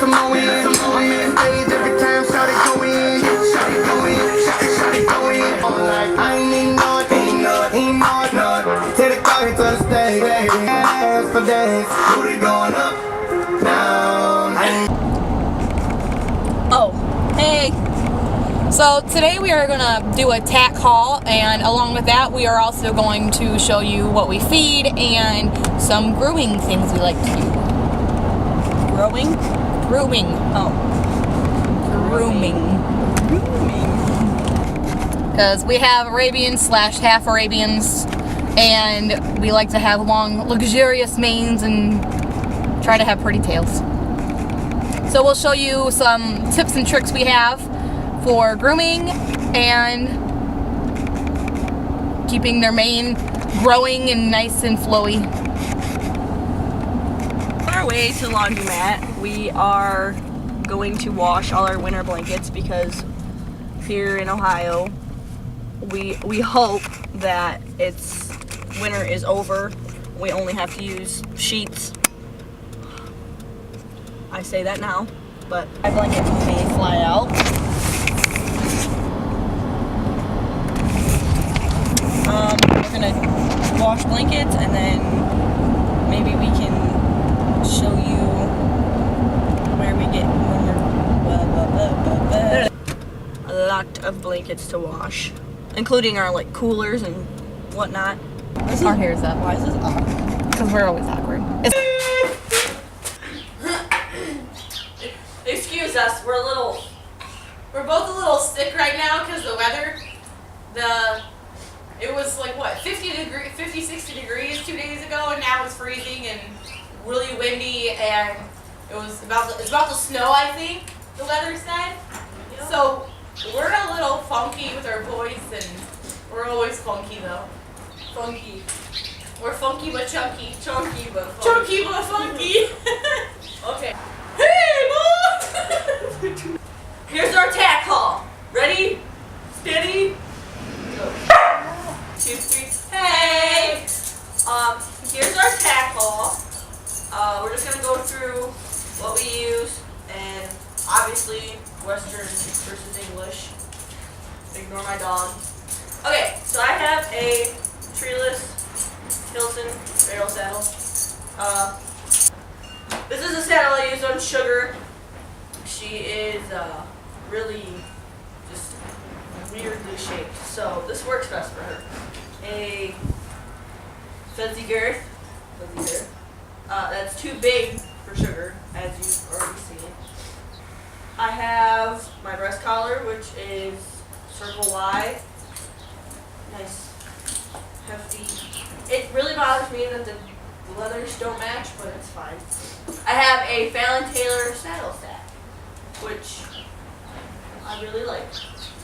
some more in. I'm in stage every time, shout it go in. Shout it go in, shout it go in. I'm like, I ain't not. Take the car into the stage, dance for days. Booty going up, down. Oh, hey. So today we are gonna do a tack haul, and along with that we are also going to show you what we feed and some grooming things we like to do. Growing? Grooming. Oh. Grooming. Because we have Arabians / half Arabians, and we like to have long, luxurious manes and try to have pretty tails. So we'll show you some tips and tricks we have for grooming and keeping their mane growing and nice and flowy. On our way to the laundromat, we are going to wash all our winter blankets because here in Ohio, we hope that winter is over. We only have to use sheets. I say that now, but my blanket may fly out. We're gonna wash blankets and then maybe we can show you where we get a lot of blankets to wash, including our like coolers and whatnot. Our hair's up. Why is this awkward? Because we're always awkward. Excuse us, we're both a little sick right now because the weather, it was like what, 50, 60 degrees 2 days ago, and now it's freezing and really windy, and it's about to snow, I think, the weather said. Yep. So we're a little funky with our voice, and we're always funky though. Funky. We're funky but chunky. Chunky but funky. Chunky but funky. Okay. Hey, Mom! Here's our tack haul. Ready? Steady? Go. 2, 3. Hey! Here's our tack haul. We're just gonna go through what we use, and obviously Western versus English. Ignore my dog. Okay, so I have a treeless Hilton barrel saddle. This is a saddle I use on Sugar. She is really just weirdly shaped, so this works best for her. A fuzzy girth. That's too big for Sugar, as you've already seen. I have my breast collar, which is circle Y. Nice, hefty. It really bothers me that the leathers don't match, but it's fine. I have a Fallon Taylor saddle stack, which I really like.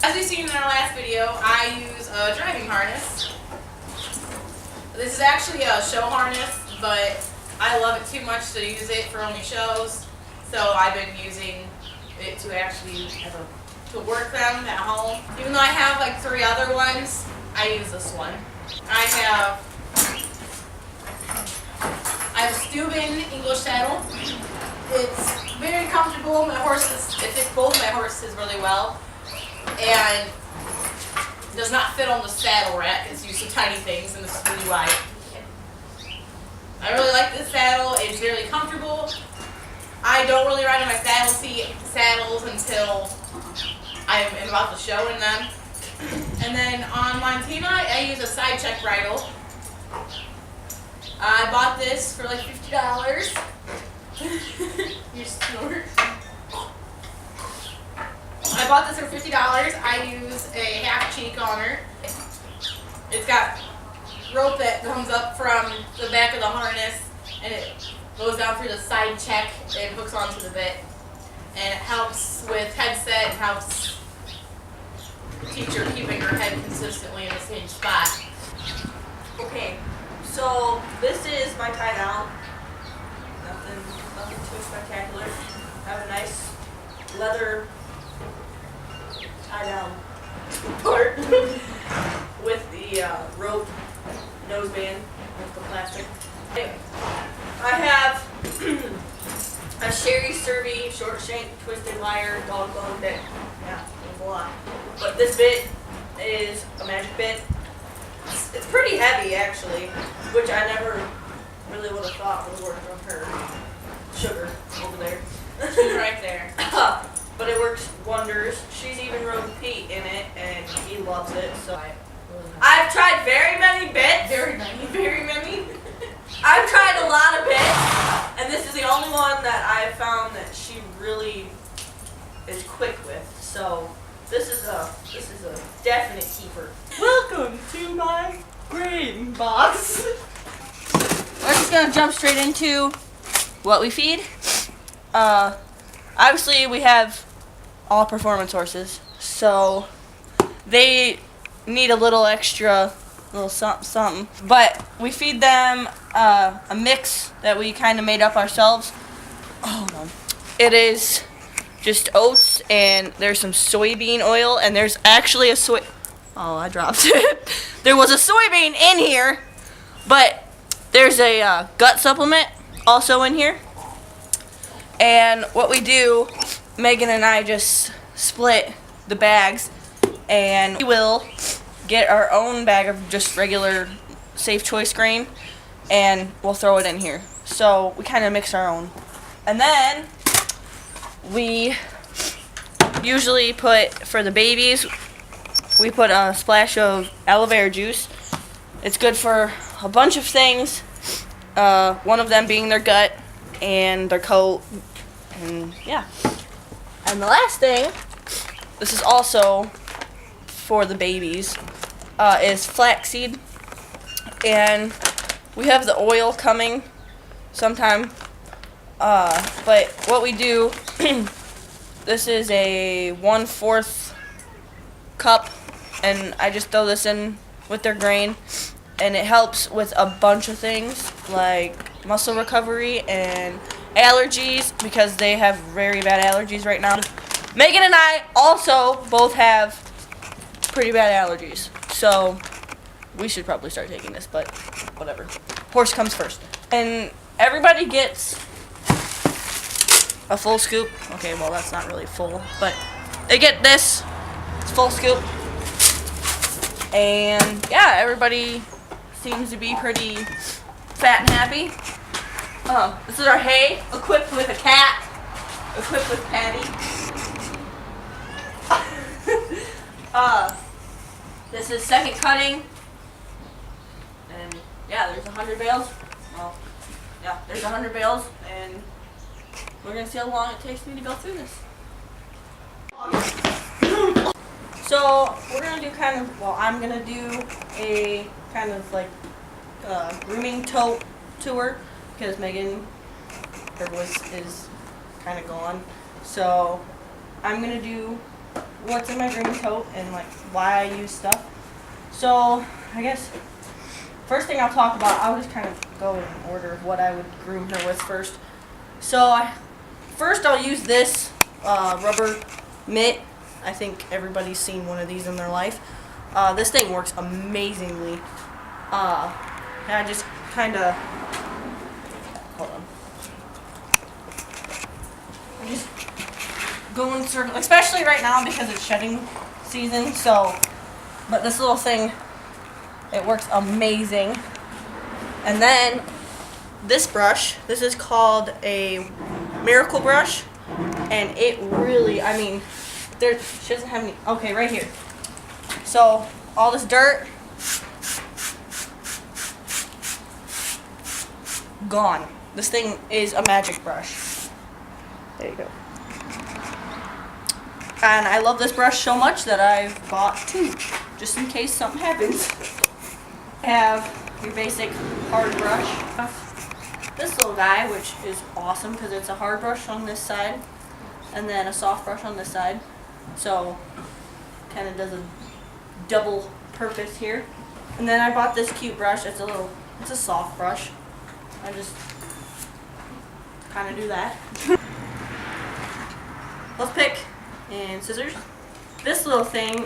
As we've seen in our last video, I use a driving harness. This is actually a show harness, but I love it too much to use it for only shows, so I've been using it to actually to work them at home. Even though I have like 3 other ones, I use this one. I have a Steuben English saddle. It's very comfortable. It fits both my horses really well, and does not fit on the saddle rack. It's used to tiny things, and this is really wide. I really like this saddle. It's very comfortable. I don't really ride in my saddles until I am about to show in them. And then on Montana, I use a side check bridle. I bought this for like $50. You snort. I bought this for $50. I use a half cheek on her. It's got rope that comes up from the back of the harness, and it goes down through the side check and hooks onto the bit. And it helps with headset, and helps teach her keeping her head consistently in the same spot. Okay, so this is my tie down. Nothing too spectacular. I have a nice leather tie down part with the rope noseband with the plastic. Anyway, I have a Sherry Survey short shank, twisted wire, dog bone bit. Yeah, there's a lot. But this bit is a magic bit. It's pretty heavy actually, which I never really would have thought would work on her. Sugar over there. She's right there. But it works wonders. She's even rode Pete in it, and he loves it. So I've tried very many bits. Very many. I've tried a lot of bits, and this is the only one that I've found that she really is quick with. So this is a definite keeper. Welcome to my grain box. We're just gonna jump straight into what we feed. Obviously we have all performance horses, so they need a little extra, little something. But we feed them a mix that we kind of made up ourselves. Oh no. It is just oats, and there's some soybean oil, and there's actually a oh, I dropped it. There was a soybean in here, but there's a gut supplement also in here. And what we do, Megan and I just split the bags, and we will get our own bag of just regular Safe Choice grain, and we'll throw it in here. So we kind of mix our own. And then we usually put, for the babies, we put a splash of aloe vera juice. It's good for a bunch of things, one of them being their gut and their coat, and yeah. And the last thing, this is also for the babies, is flaxseed, and we have the oil coming sometime, but what we do, this is a 1/4 cup, and I just throw this in with their grain, and it helps with a bunch of things like muscle recovery and allergies, because they have very bad allergies right now. Megan and I also both have pretty bad allergies, so we should probably start taking this, but whatever. Horse comes first. And everybody gets a full scoop. Okay, well, that's not really full, but they get this. It's full scoop. And yeah, everybody seems to be pretty fat and happy. This is our hay, equipped with a cat, equipped with Patty. This is second cutting, and yeah, there's 100 bales. Well, yeah, there's 100 bales, and we're gonna see how long it takes me to go through this. So we're gonna do kind of, well, I'm gonna do a kind of like grooming tote tour, because Megan, her voice is kind of gone. So I'm gonna do what's in my grooming tote and like why I use stuff. So I guess first thing I'll talk about, I'll just kind of go in order of what I would groom her with first. So first I'll use this rubber mitt. I think everybody's seen one of these in their life. This thing works amazingly. And I just kind of, hold on. I just go in circle, especially right now because it's shedding season. So, but this little thing, it works amazing. And then this brush, this is called a Miracle Brush, and it really, I mean, she doesn't have any, okay, right here. So all this dirt, gone. This thing is a magic brush. There you go. And I love this brush so much that I've bought two, just in case something happens. Have your basic hard brush. This little guy, which is awesome because it's a hard brush on this side, and then a soft brush on this side. So, kind of does a double purpose here. And then I bought this cute brush. It's a soft brush. I just kind of do that. Let's pick and scissors. This little thing,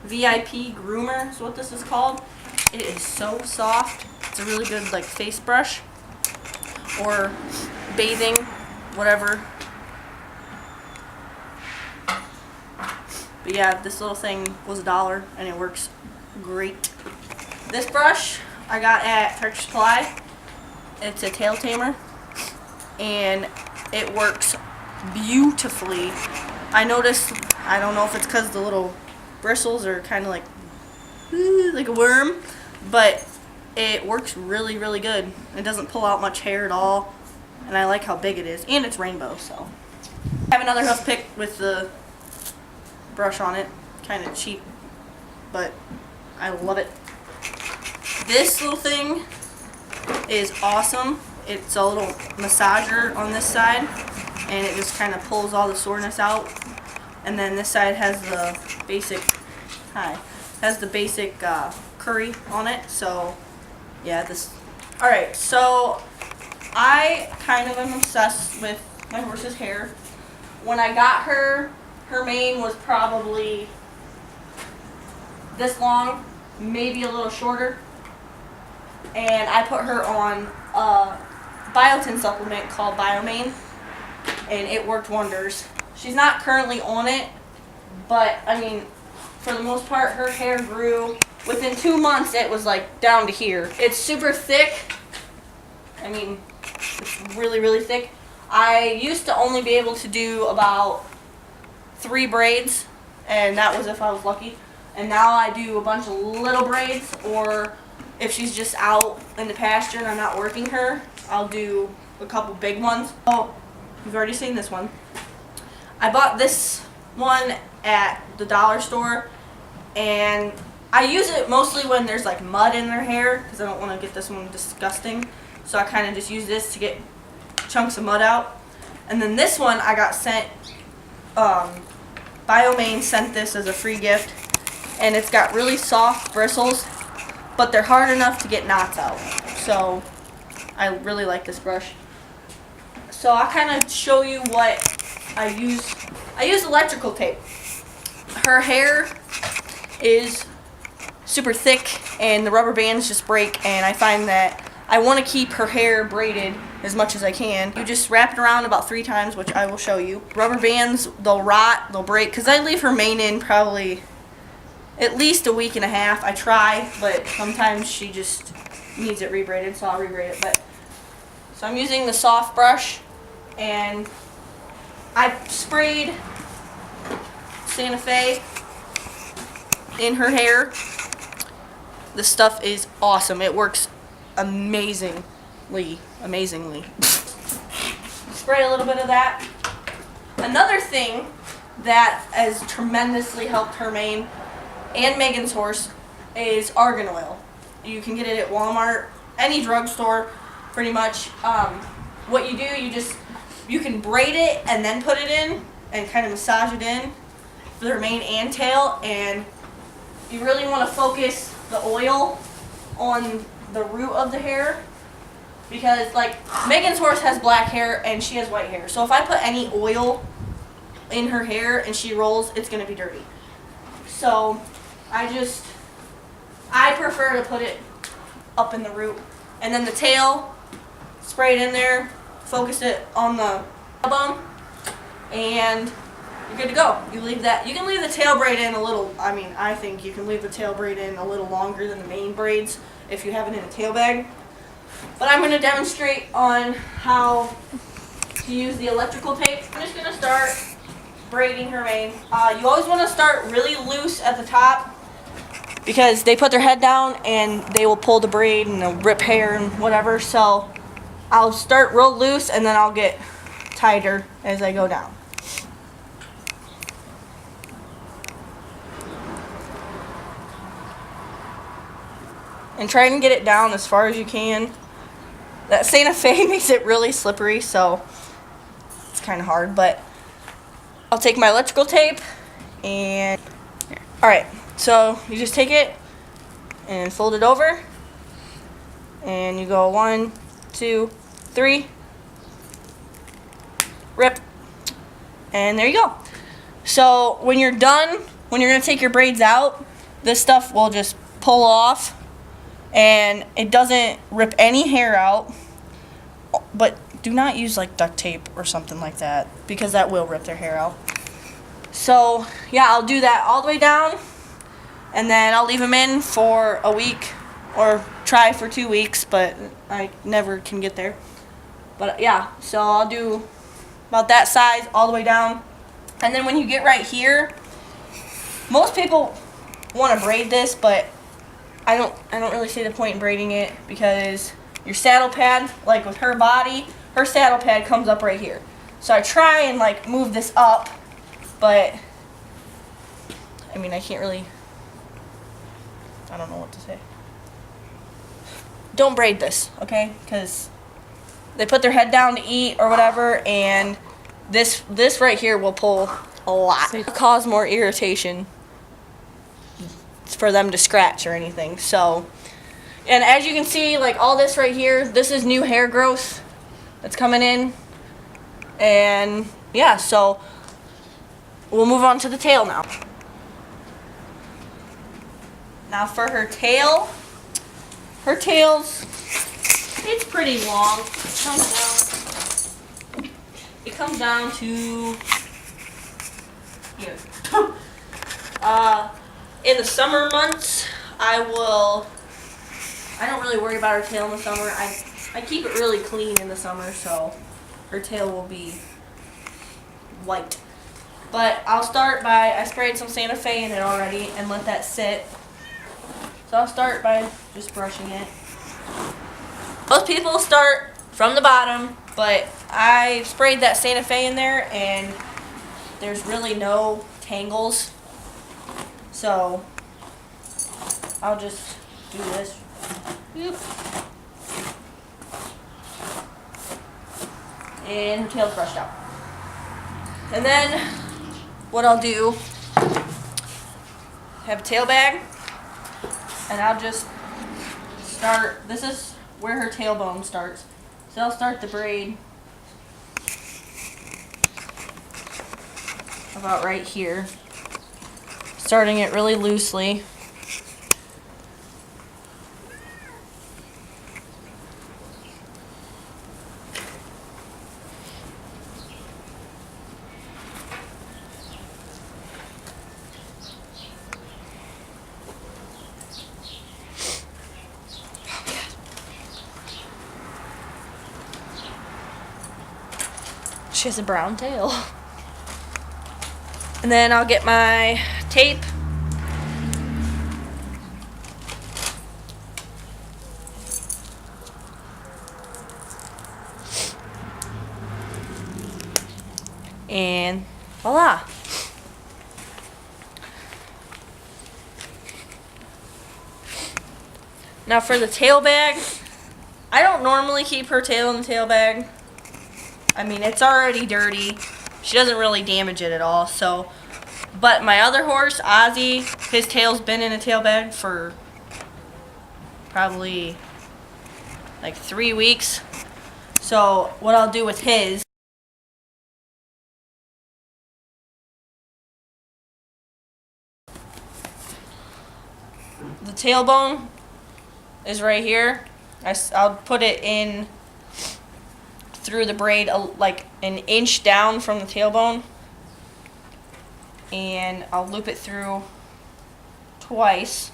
VIP Groomer is what this is called. It is so soft. It's a really good like face brush or bathing, whatever. But yeah, this little thing was $1 and it works great. This brush I got at Tractor Supply. It's a tail tamer and it works beautifully. I noticed, I don't know if it's because the little bristles are kind of like a worm, but it works really, really good. It doesn't pull out much hair at all, and I like how big it is, and it's rainbow. So I have another hoof pick with the brush on it, kind of cheap, but I love it. This little thing is awesome. It's a little massager on this side, and it just kind of pulls all the soreness out. And then this side has the basic, curry on it. So yeah, this. All right, so I kind of am obsessed with my horse's hair. When I got her, her mane was probably this long, maybe a little shorter. And I put her on a biotin supplement called Biomane, and it worked wonders. She's not currently on it, but I mean, for the most part, her hair grew. Within 2 months, it was like down to here. It's super thick. I mean, it's really, really thick. I used to only be able to do about 3 braids, and that was if I was lucky. And now I do a bunch of little braids, or if she's just out in the pasture and I'm not working her, I'll do a couple big ones. Oh, you've already seen this one. I bought this one at the dollar store, and I use it mostly when there's like mud in their hair because I don't want to get this one disgusting. So I kind of just use this to get chunks of mud out. And then this one I got sent, Biomane sent this as a free gift, and it's got really soft bristles, but they're hard enough to get knots out. So I really like this brush. So I'll kind of show you what I use. I use electrical tape. Her hair is super thick and the rubber bands just break, and I find that I want to keep her hair braided as much as I can. You just wrap it around about 3 times, which I will show you. Rubber bands, they'll rot, they'll break, because I leave her mane in probably at least a week and a half. I try, but sometimes she just needs it rebraided, so I'll rebraid it. So I'm using the soft brush, and I sprayed Santa Fe in her hair. This stuff is awesome. It works amazingly. Spray a little bit of that. Another thing that has tremendously helped her mane and Megan's horse is argan oil. You can get it at Walmart, any drugstore, pretty much. What you do, you can braid it and then put it in and kind of massage it in for their mane and tail, and you really want to focus the oil on the root of the hair, because like Megan's horse has black hair and she has white hair, so if I put any oil in her hair and she rolls, it's going to be dirty. So I prefer to put it up in the root, and then the tail, spray it in there, focus it on the bum, and you're good to go. You can leave the tail braid in a little, I think you can leave the tail braid in a little longer than the main braids if you have it in a tail bag. But I'm going to demonstrate on how to use the electrical tape. I'm just going to start braiding her mane. You always want to start really loose at the top, because they put their head down and they will pull the braid and they'll rip hair and whatever. So I'll start real loose and then I'll get tighter as I go down. And try and get it down as far as you can. That Santa Fe makes it really slippery, so it's kind of hard, but I'll take my electrical tape and here. All right, so you just take it and fold it over, and you go 1, 2, 3, rip, and there you go. So when you're done, when you're gonna take your braids out, this stuff will just pull off, and it doesn't rip any hair out. But do not use like duct tape or something like that, because that will rip their hair out. So yeah, I'll do that all the way down, and then I'll leave them in for a week or try for 2 weeks, but I never can get there. But yeah, so I'll do about that size all the way down. And then when you get right here, most people want to braid this, but I don't really see the point in braiding it, because your saddle pad, like with her body, her saddle pad comes up right here. So I try and like move this up, but I mean, I can't really, I don't know what to say. Don't braid this, okay? Because they put their head down to eat or whatever, and this right here will pull a lot. It'll cause more irritation for them to scratch or anything. So, and as you can see, like all this right here, this is new hair growth that's coming in. And yeah, so we'll move on to the tail now. Now for her tail, her tail's, it's pretty long. It comes down to here. In the summer months, I don't really worry about her tail in the summer. I keep it really clean in the summer, so her tail will be white. But I'll start by, I sprayed some Santa Fe in it already and let that sit. So I'll start by just brushing it. Most people start from the bottom, but I sprayed that Santa Fe in there and there's really no tangles. So I'll just do this. And her tail's brushed out. And then what I'll do, have a tail bag, and I'll just start, this is where her tailbone starts. So I'll start the braid about right here, starting it really loosely. She has a brown tail. And then I'll get my tape. And voila. Now for the tail bag, I don't normally keep her tail in the tail bag. I mean, it's already dirty. She doesn't really damage it at all. So, but my other horse, Ozzy, his tail's been in a tail bag for probably like 3 weeks. So what I'll do with his, the tailbone is right here. I'll put it in through the braid like an inch down from the tailbone, and I'll loop it through twice,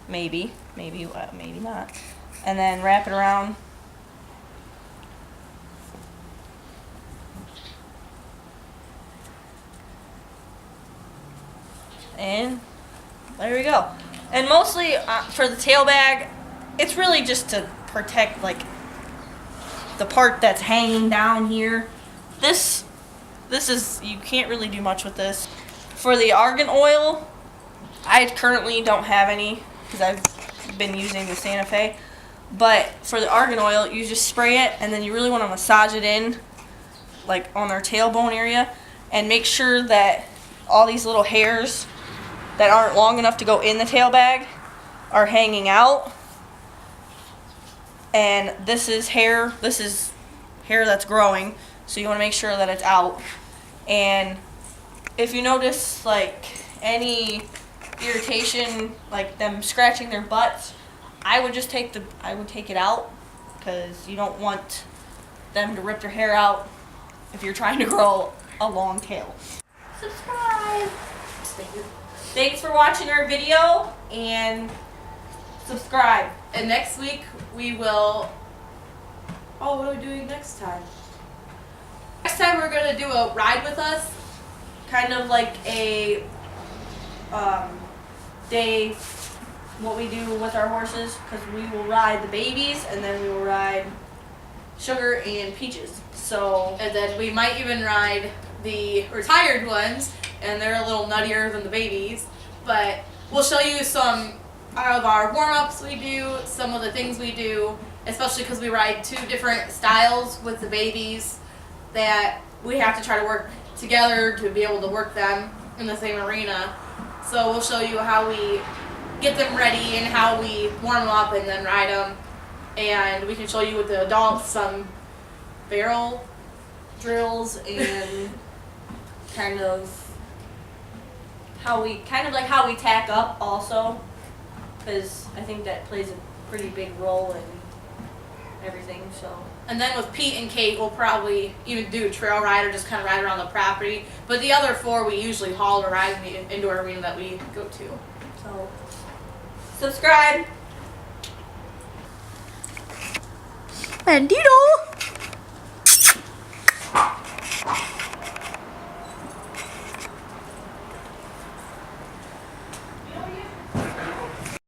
maybe not, and then wrap it around. And there we go. And mostly for the tail bag, it's really just to protect like the part that's hanging down here. This is, you can't really do much with this. For the argan oil, I currently don't have any because I've been using the Santa Fe. But for the argan oil, you just spray it, and then you really want to massage it in, like on our tailbone area, and make sure that all these little hairs that aren't long enough to go in the tail bag are hanging out. And this is hair that's growing, so you want to make sure that it's out. And if you notice like any irritation, like them scratching their butts, I would take it out, because you don't want them to rip their hair out if you're trying to grow a long tail. Subscribe. Thank you. Thanks for watching our video and subscribe. And next week we will. Oh, what are we doing next time? Next time we're gonna do a ride with us. Kind of like a day, what we do with our horses, because we will ride the babies and then we will ride Sugar and Peaches. So, And then we might even ride the retired ones, and they're a little nuttier than the babies. But we'll show you some of our warm-ups we do, some of the things we do, especially because we ride 2 different styles with the babies that we have to try to work together to be able to work them in the same arena. So we'll show you how we get them ready and how we warm them up and then ride them. And we can show you with the adults some barrel drills and kind of how we tack up also, because I think that plays a pretty big role in everything. So, And then with Pete and Kate, we'll probably even do a trail ride or just kind of ride around the property. But the other 4, we usually haul or ride in the indoor arena that we go to. so subscribe. And Dito!